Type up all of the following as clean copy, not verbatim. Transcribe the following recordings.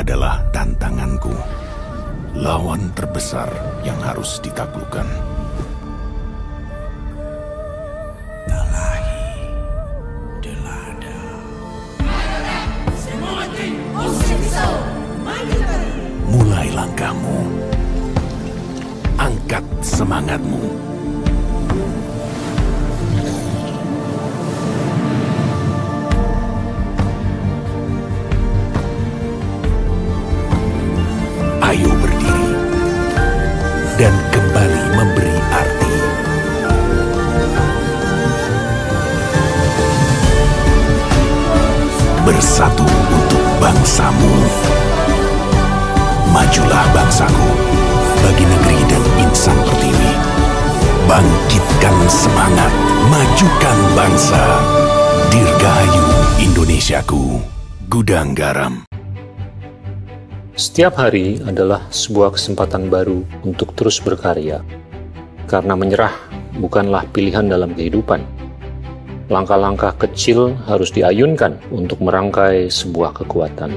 adalah tantanganku, lawan terbesar yang harus ditaklukkan. Mulai langkahmu, angkat semangatmu. Ayo berdiri dan kembali memberi arti. Bersatu untuk bangsamu. Majulah bangsaku, bagi negeri dan insan pertiwi. Bangkitkan semangat, majukan bangsa. Dirgahayu Indonesiaku, gudang garam. Setiap hari adalah sebuah kesempatan baru untuk terus berkarya. Karena menyerah bukanlah pilihan dalam kehidupan. Langkah-langkah kecil harus diayunkan untuk merangkai sebuah kekuatan,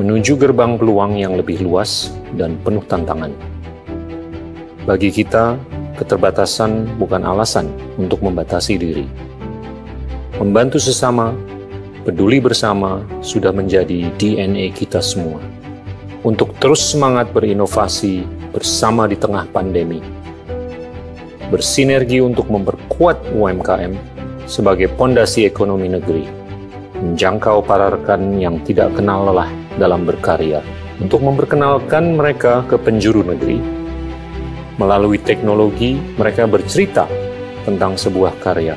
menuju gerbang peluang yang lebih luas dan penuh tantangan. Bagi kita, keterbatasan bukan alasan untuk membatasi diri. Membantu sesama, peduli bersama sudah menjadi DNA kita semua. Untuk terus semangat berinovasi bersama di tengah pandemi. Bersinergi untuk memperkuat UMKM sebagai pondasi ekonomi negeri. Menjangkau para rekan yang tidak kenal lelah dalam berkarya untuk memperkenalkan mereka ke penjuru negeri. Melalui teknologi, mereka bercerita tentang sebuah karya.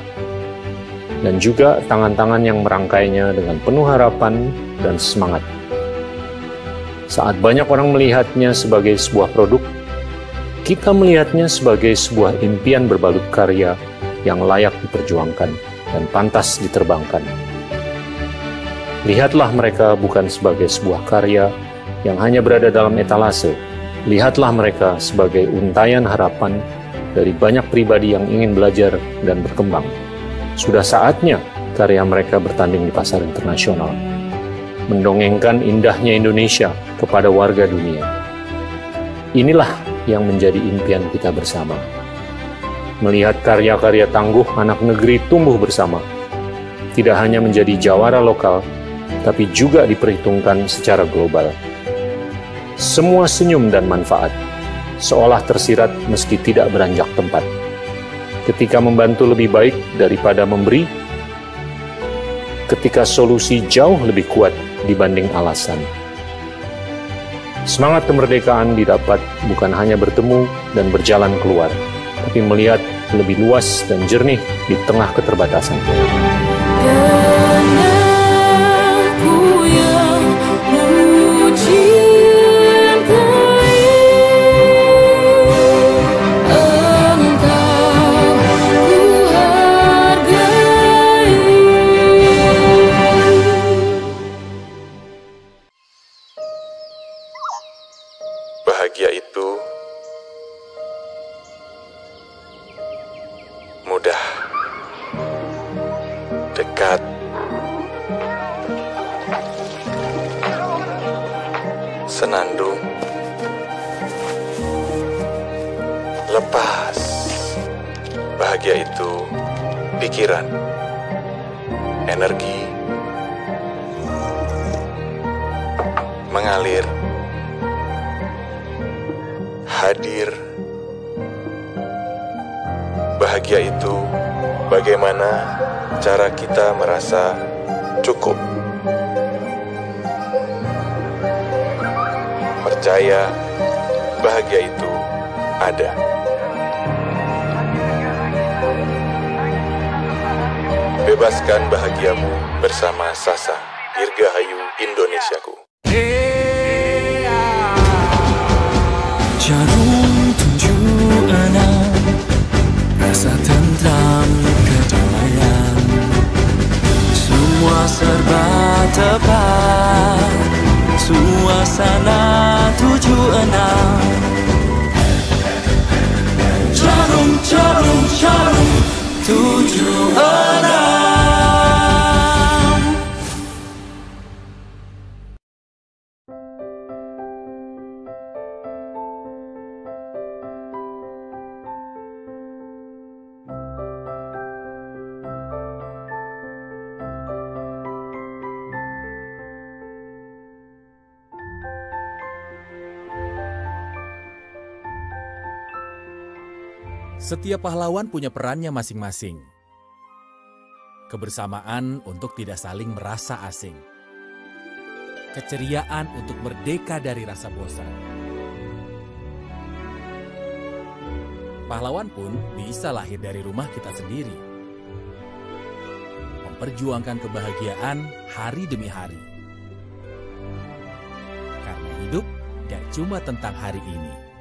Dan juga tangan-tangan yang merangkainya dengan penuh harapan dan semangat. Saat banyak orang melihatnya sebagai sebuah produk, kita melihatnya sebagai sebuah impian berbalut karya yang layak diperjuangkan dan pantas diterbangkan. Lihatlah mereka bukan sebagai sebuah karya yang hanya berada dalam etalase. Lihatlah mereka sebagai untayan harapan dari banyak pribadi yang ingin belajar dan berkembang. Sudah saatnya karya mereka bertanding di pasar internasional, mendongengkan indahnya Indonesia kepada warga dunia. Inilah yang menjadi impian kita bersama. Melihat karya-karya tangguh anak negeri tumbuh bersama, tidak hanya menjadi jawara lokal, tapi juga diperhitungkan secara global. Semua senyum dan manfaat, seolah tersirat meski tidak beranjak tempat. Ketika membantu lebih baik daripada memberi, ketika solusi jauh lebih kuat dibanding alasan. Semangat kemerdekaan didapat bukan hanya bertemu dan berjalan keluar, tapi melihat lebih luas dan jernih di tengah keterbatasan. Bahagia itu mudah, dekat, senandung, lepas. Bahagia itu pikiran, energi, mengalir, hadir. Bahagia itu bagaimana cara kita merasa cukup. Percaya bahagia itu ada. Bebaskan bahagiamu bersama Sasa. Dirgahayu Indonesiaku. Jarum 76, rasa tentram kedamaian, semua serba tepat, suasana 76. Jarum 76. Setiap pahlawan punya perannya masing-masing. Kebersamaan untuk tidak saling merasa asing. Keceriaan untuk merdeka dari rasa bosan. Pahlawan pun bisa lahir dari rumah kita sendiri. Memperjuangkan kebahagiaan hari demi hari. Karena hidup gak cuma tentang hari ini.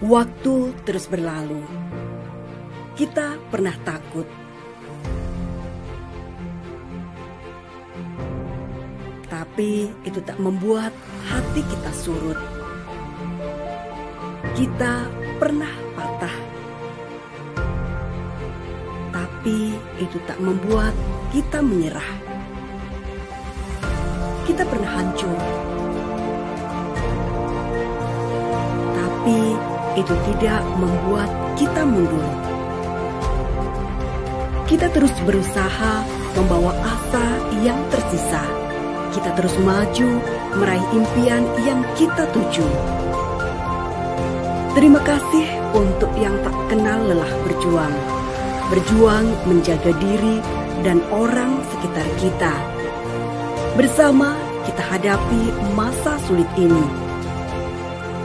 Waktu terus berlalu. Kita pernah takut. Tapi itu tak membuat hati kita surut. Kita pernah patah. Tapi itu tak membuat kita menyerah. Kita pernah hancur. Tapi itu tidak membuat kita mundur. Kita terus berusaha membawa asa yang tersisa. Kita terus maju meraih impian yang kita tuju. Terima kasih untuk yang tak kenal lelah berjuang. Berjuang menjaga diri dan orang sekitar kita. Bersama kita hadapi masa sulit ini.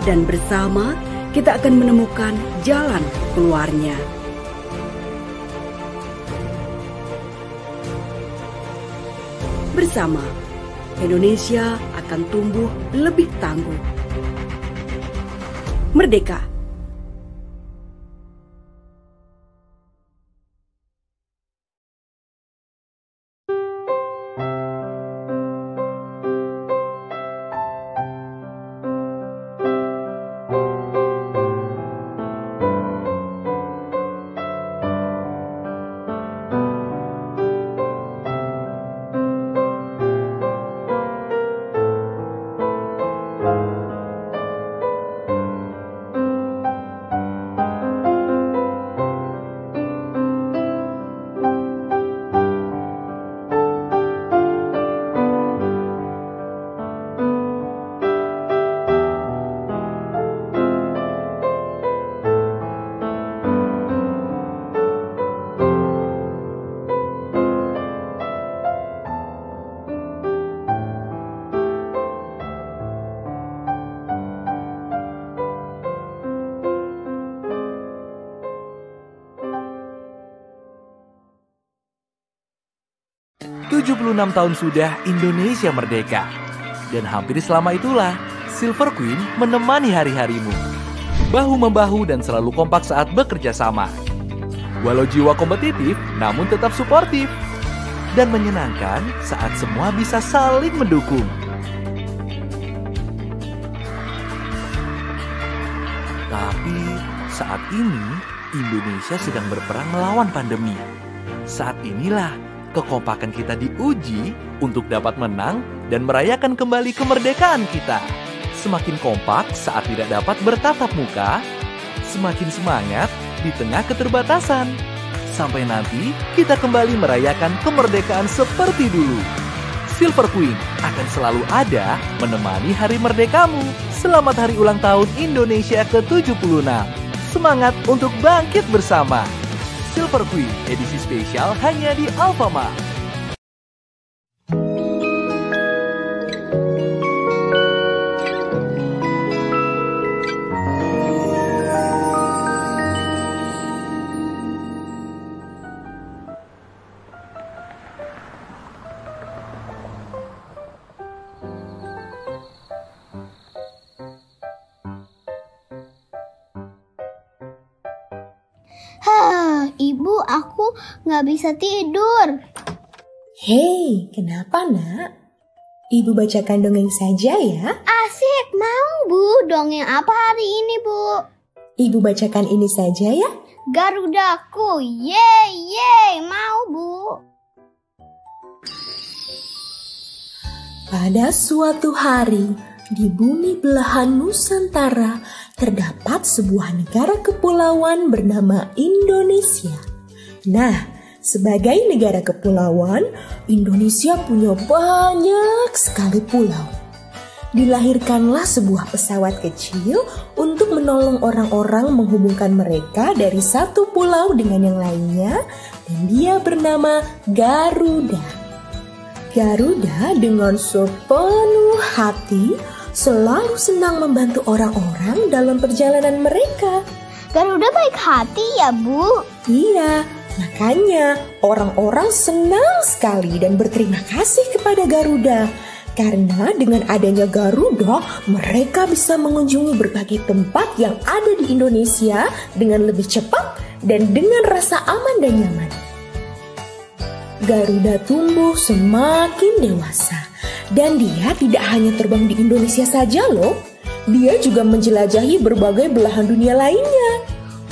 Dan bersama kita akan menemukan jalan keluarnya. Bersama, Indonesia akan tumbuh lebih tangguh. Merdeka! 76 tahun sudah Indonesia merdeka. Dan hampir selama itulah Silver Queen menemani hari-harimu. Bahu-membahu dan selalu kompak saat bekerja sama. Walau jiwa kompetitif, namun tetap suportif. Dan menyenangkan saat semua bisa saling mendukung. Tapi saat ini Indonesia sedang berperang melawan pandemi. Saat inilah kekompakan kita diuji untuk dapat menang dan merayakan kembali kemerdekaan kita. Semakin kompak saat tidak dapat bertatap muka, semakin semangat di tengah keterbatasan. Sampai nanti kita kembali merayakan kemerdekaan seperti dulu. Silver Queen akan selalu ada menemani hari merdekamu. Selamat hari ulang tahun Indonesia ke-76. Semangat untuk bangkit bersama. Silver Queen edisi spesial hanya di Alfamart. Ibu, aku nggak bisa tidur. Hei, kenapa nak? Ibu bacakan dongeng saja ya. Asik, mau Bu. Dongeng apa hari ini Bu? Ibu bacakan ini saja ya. Garudaku, yeay, mau Bu. Pada suatu hari, di bumi belahan Nusantara, terdapat sebuah negara kepulauan bernama Indonesia. Nah, sebagai negara kepulauan, Indonesia punya banyak sekali pulau. Dilahirkanlah sebuah pesawat kecil untuk menolong orang-orang menghubungkan mereka dari satu pulau dengan yang lainnya, dan dia bernama Garuda. Garuda dengan sepenuh hati selalu senang membantu orang-orang dalam perjalanan mereka. Garuda baik hati ya Bu? Iya, makanya orang-orang senang sekali dan berterima kasih kepada Garuda. Karena dengan adanya Garuda, mereka bisa mengunjungi berbagai tempat yang ada di Indonesia dengan lebih cepat dan dengan rasa aman dan nyaman. Garuda tumbuh semakin dewasa. Dan dia tidak hanya terbang di Indonesia saja loh. Dia juga menjelajahi berbagai belahan dunia lainnya.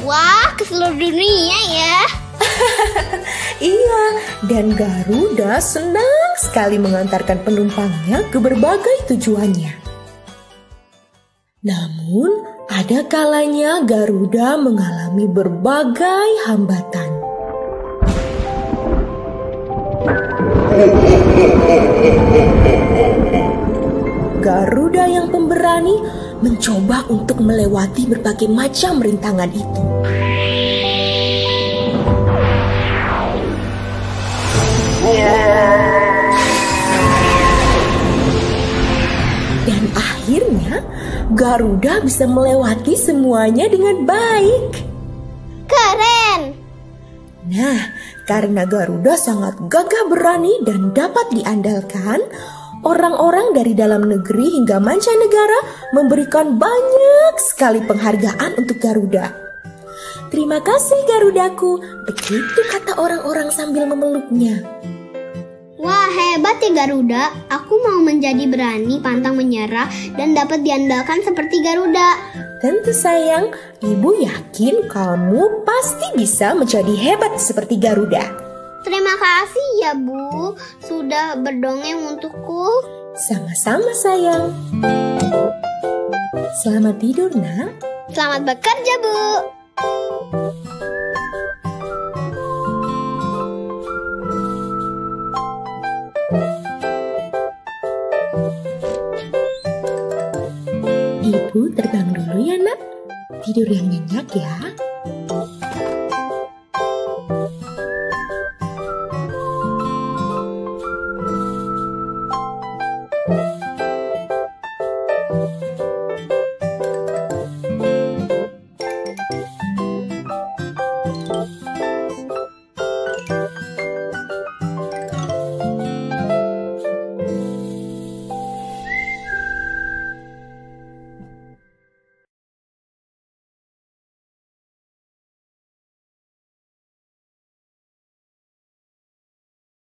Wah, ke seluruh dunia ya. Iya, dan Garuda senang sekali mengantarkan penumpangnya ke berbagai tujuannya. Namun, ada kalanya Garuda mengalami berbagai hambatan. Garuda yang pemberani mencoba untuk melewati berbagai macam rintangan itu. Dan akhirnya Garuda bisa melewati semuanya dengan baik. Keren! Nah, karena Garuda sangat gagah berani dan dapat diandalkan, orang-orang dari dalam negeri hingga mancanegara memberikan banyak sekali penghargaan untuk Garuda. Terima kasih Garudaku, begitu kata orang-orang sambil memeluknya. Wah, hebat ya Garuda. Aku mau menjadi berani, pantang menyerah, dan dapat diandalkan seperti Garuda. Tentu sayang, ibu yakin kamu pasti bisa menjadi hebat seperti Garuda. Terima kasih ya Bu, sudah berdongeng untukku. Sama-sama sayang. Selamat tidur nak. Selamat bekerja Bu. Ibu terbang dulu ya nak. Tidur yang nyenyak ya.